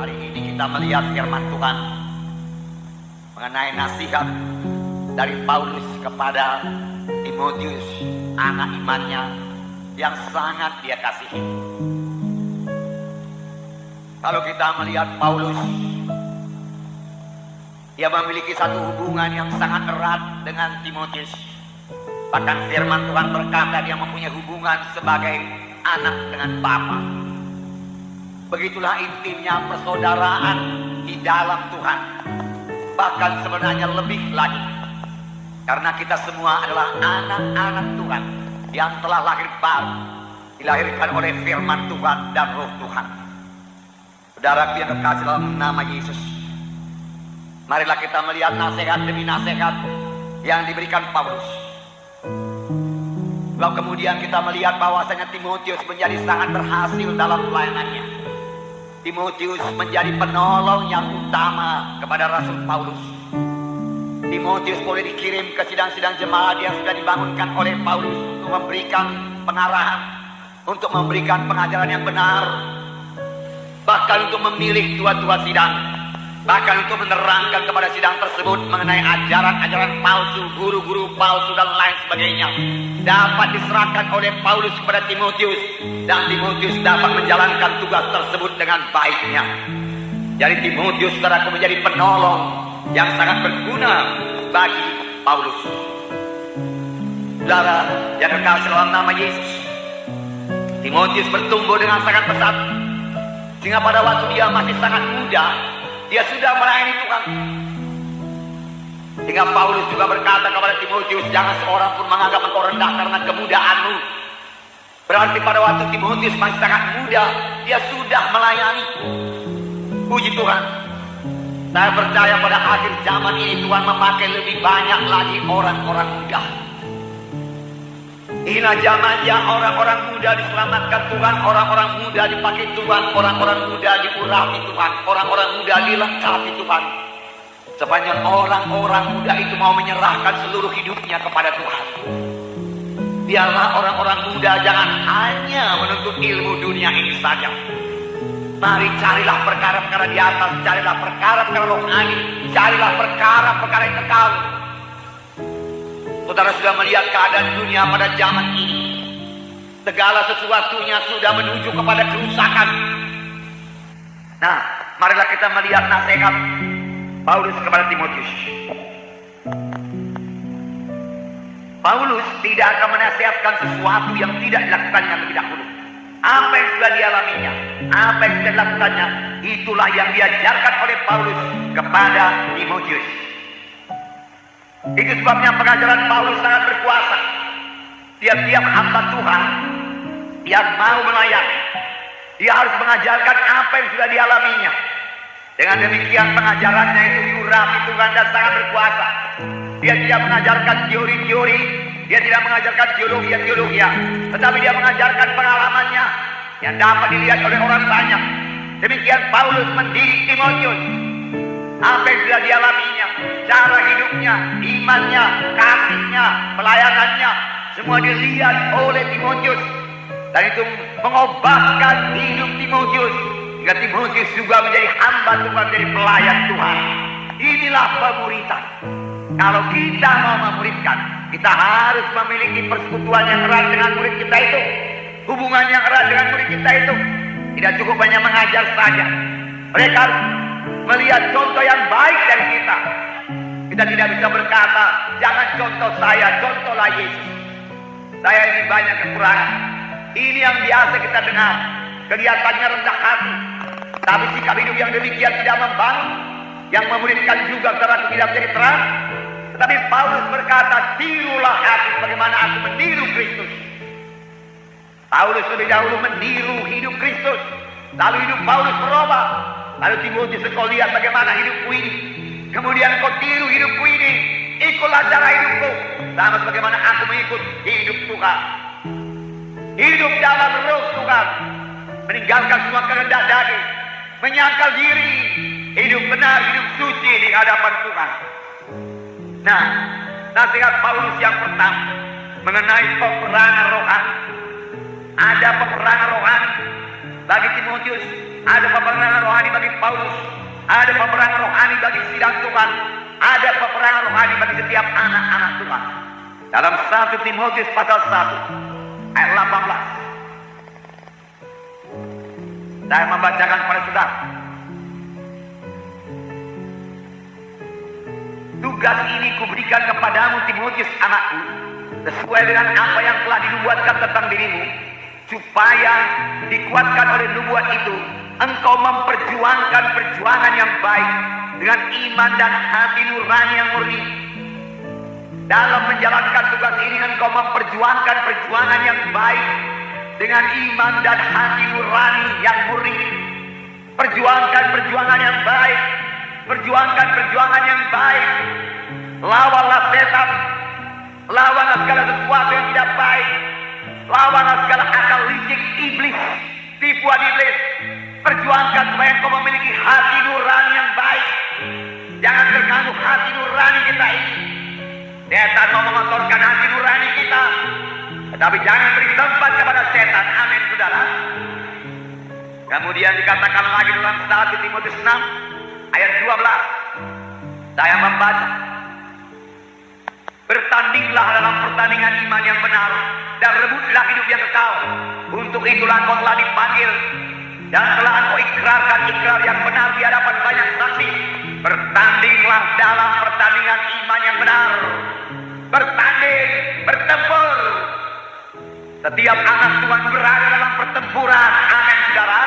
Hari ini kita melihat firman Tuhan mengenai nasihat dari Paulus kepada Timotius, anak imannya yang sangat dia kasihi. Kalau kita melihat Paulus, dia memiliki satu hubungan yang sangat erat dengan Timotius. Bahkan firman Tuhan berkata dia mempunyai hubungan sebagai anak dengan bapa. Begitulah intimnya persaudaraan di dalam Tuhan. Bahkan sebenarnya lebih lagi, karena kita semua adalah anak-anak Tuhan yang telah lahir baru, dilahirkan oleh firman Tuhan dan roh Tuhan. Saudara yang kekasih dalam nama Yesus, marilah kita melihat nasihat demi nasihat yang diberikan Paulus. Lalu kemudian kita melihat bahwasanya Timotius menjadi sangat berhasil dalam pelayanannya. Timotius menjadi penolong yang utama kepada Rasul Paulus. Timotius boleh dikirim ke sidang-sidang jemaat yang sudah dibangunkan oleh Paulus untuk memberikan pengarahan, untuk memberikan pengajaran yang benar, bahkan untuk memilih tua-tua sidang, bahkan untuk menerangkan kepada sidang tersebut mengenai ajaran-ajaran palsu, guru-guru palsu dan lain sebagainya, dapat diserahkan oleh Paulus kepada Timotius, dan Timotius dapat menjalankan tugas tersebut dengan baiknya. Jadi Timotius, saudaraku, menjadi penolong yang sangat berguna bagi Paulus. Saudara yang kekasih dalam nama Yesus, Timotius bertumbuh dengan sangat pesat, sehingga pada waktu dia masih sangat muda, dia sudah melayani Tuhan. Sehingga Paulus juga berkata kepada Timotius, jangan seorang pun menganggap engkau rendah karena kemudaanmu. Berarti pada waktu Timotius masih sangat muda, dia sudah melayani. Puji Tuhan. Saya percaya pada akhir zaman ini Tuhan memakai lebih banyak lagi orang-orang muda. Inilah zamannya orang-orang muda diselamatkan Tuhan, orang-orang muda dipakai Tuhan, orang-orang muda diurapi Tuhan, orang-orang muda dilengkapi Tuhan. Sepanjang orang-orang muda itu mau menyerahkan seluruh hidupnya kepada Tuhan. Biarlah orang-orang muda jangan hanya menuntut ilmu dunia ini saja. Mari carilah perkara-perkara di atas, carilah perkara-perkara rohani, carilah perkara-perkara yang kekal. Saudara sudah melihat keadaan dunia pada zaman ini. Segala sesuatunya sudah menuju kepada kerusakan. Nah, marilah kita melihat nasihat Paulus kepada Timotius. Paulus tidak akan menasihatkan sesuatu yang tidak dilakukannya lebih dahulu. Apa yang sudah dialaminya, apa yang sudah dilakukannya, itulah yang diajarkan oleh Paulus kepada Timotius. Itu sebabnya pengajaran Paulus sangat berkuasa. Tiap-tiap hamba Tuhan yang mau melayani, dia harus mengajarkan apa yang sudah dialaminya. Dengan demikian pengajarannya itu diurapi Tuhan dan sangat berkuasa. Dia tidak mengajarkan teori-teori, dia tidak mengajarkan teologi, tetapi dia mengajarkan pengalamannya yang dapat dilihat oleh orang banyak. Demikian Paulus mendidik Timotius. Apa yang sudah dialaminya, cara hidupnya, imannya, kasihnya, pelayanannya, semua dilihat oleh Timotius. Dan itu mengubahkan hidup Timotius, hingga Timotius juga menjadi hamba Tuhan, menjadi pelayan Tuhan. Inilah pemuritan. Kalau kita mau memuridkan, kita harus memiliki persekutuan yang erat dengan murid kita itu, hubungan yang erat dengan murid kita itu. Tidak cukup hanya mengajar saja. Mereka harus melihat contoh yang baik dari kita. Kita tidak bisa berkata, jangan contoh saya, contohlah Yesus. Saya ini banyak kekurangan. Ini yang biasa kita dengar. Kelihatannya rendah hati, tapi sikap hidup yang demikian tidak membangun, yang memuridkan juga karena tidak menjadi terang. Tetapi Paulus berkata, tirulah aku bagaimana aku meniru Kristus. Paulus lebih dahulu meniru hidup Kristus, lalu hidup Paulus berubah. Lalu Timotius, kau lihat bagaimana hidupku ini, kemudian kau tiru hidupku ini, ikutlah cara hidupku sama sebagaimana aku mengikut hidup Tuhan. Hidup dalam roh Tuhan, meninggalkan semua kehendak daging, menyangkal diri, hidup benar, hidup suci di hadapan Tuhan. Nah, nasihat Paulus yang pertama mengenai peperangan rohani. Ada peperangan rohani, bagi Timotius, ada peperangan rohani bagi Paulus, ada peperangan rohani bagi sidang Tuhan, ada peperangan rohani bagi setiap anak-anak Tuhan. Dalam 1 Timotius pasal 1 ayat 18, saya membacakan kepada saudara. Tugas ini kuberikan kepadamu Timotius anakku, sesuai dengan apa yang telah dinubuatkan tentang dirimu, supaya dikuatkan oleh nubuat itu, engkau memperjuangkan perjuangan yang baik dengan iman dan hati nurani yang murni. Dalam menjalankan tugas ini, engkau memperjuangkan perjuangan yang baik dengan iman dan hati nurani yang murni. Perjuangkan perjuangan yang baik, perjuangkan perjuangan yang baik. Lawanlah setan, lawanlah segala sesuatu yang tidak baik, lawanlah segala akal licik iblis, tipuan iblis. Perjuangkan supaya engkau memiliki hati nurani yang baik. Jangan terganggu hati nurani kita ini. Setan mau mengotorkan hati nurani kita, tetapi jangan beri tempat kepada setan. Amin, saudara. Kemudian dikatakan lagi dalam 1 Timotius 6 ayat 12. Saya membaca, bertandinglah dalam pertandingan iman yang benar dan rebutlah hidup yang kekal. Untuk itulah engkau telah dipanggil dan telah engkau ikrarkan ikrar yang benar di hadapan banyak saksi. Bertandinglah dalam pertandingan iman yang benar. Bertanding, bertempur. Setiap anak Tuhan berada dalam pertempuran. Amin, saudara.